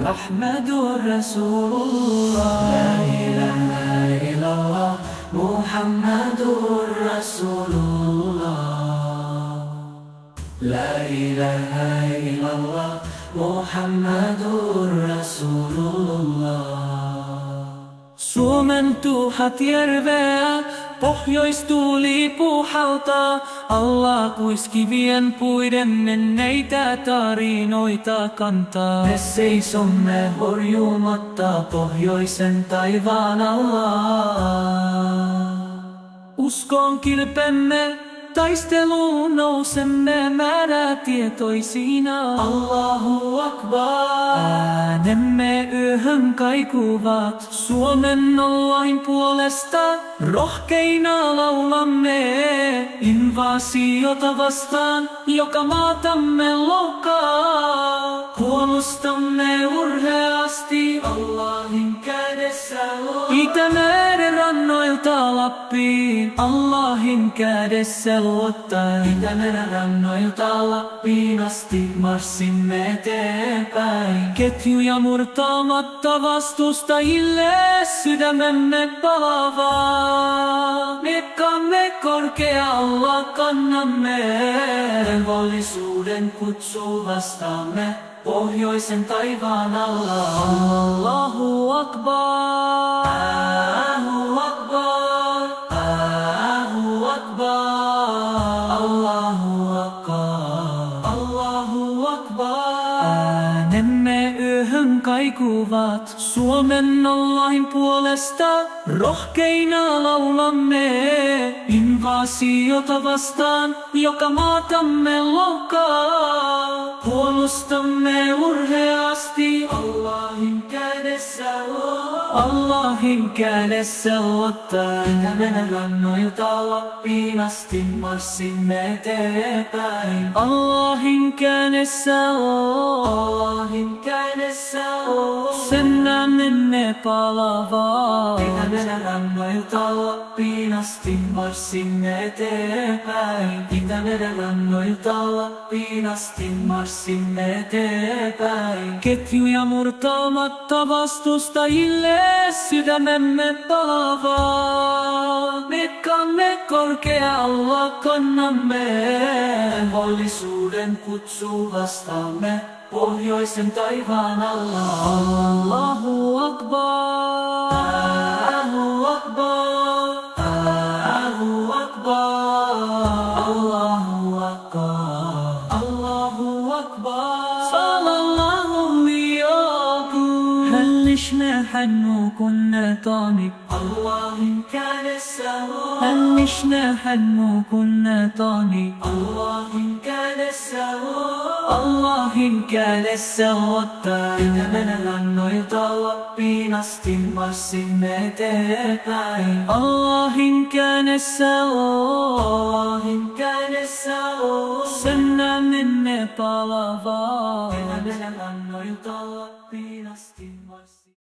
Muhammadur Rasulullah. La ilaha illallah Muhammadur Rasulullah. La ilaha illallah Muhammadur Rasulullah. Suomen tuhat järveä, pohjoistuuli puhaltaa. Allah kuiskivien puiden menneitä tarinoita kantaa. Me seisomme horjumatta pohjoisen taivaan alla. Uskon kilpemme, taisteluun nousemme määrätietoisina. Allahu Akbar. Äänemme yöhön kaikuvat Suomen Allahin puolesta. Rohkeina laulamme invasiota vastaan, joka maatamme loukkaa. Puolustamme urheasti Allahin kädessä luottaen. Itämeren rannoilta Lappiin Allahin kädessä luottaen. Itämeren rannoilta Lappiin asti marssimme eteenpäin. Ketjuja murtaamatta vastustajille sydämemme palavaa. Miekkamme korkealla kannamme, velvollisuuden kutsu vastaamme pohjoisen taivaan alla. Allahu Akbar. Allahu Akbar. Allahu Akbar. Allahu Akbar. Allahu Akbar. Äänemme yöhön kaikuvat Suomen Allahin puolesta. Rohkeina laulamme invasiota vastaan, joka maatamme loukkaa. Puolustamme urheasti Allahin kädessä luottaen. Allahin kädessä luottaen. Itämeren rannoilta Lappiin asti marssimme eteenpäin. Allahin kädessä Allahin kädessä sen äänemme palavaa. Itämeren rannoilta Lappiin asti marssimme eteenpäin. Itämeren rannoilta Lappiin asti marssimme eteenpäin. Ketjuja murtaamatta vastustajille sydämemme palavaa. Miekkamme korkealla kannamme, velvollisuuden kutsu vastaamme pohjoisen taivaan alla. Allahu Akbar. Allahu Akbar. Allahu Akbar. Allahu Akbar. Allahu Akbar. Sallallahu liyakum. هل حنو كنا طاني Allahin kädessä on. Hännishne hännu kunne tani Allahin kädessä on. Allahin kädessä ottaa. Itämeren rannoilta Lappiin asti marssimme eteenpäin. Allahin kädessä on. Allahin kädessä on. Sen äänemme palavaa. Itämeren rannoilta Lappiin asti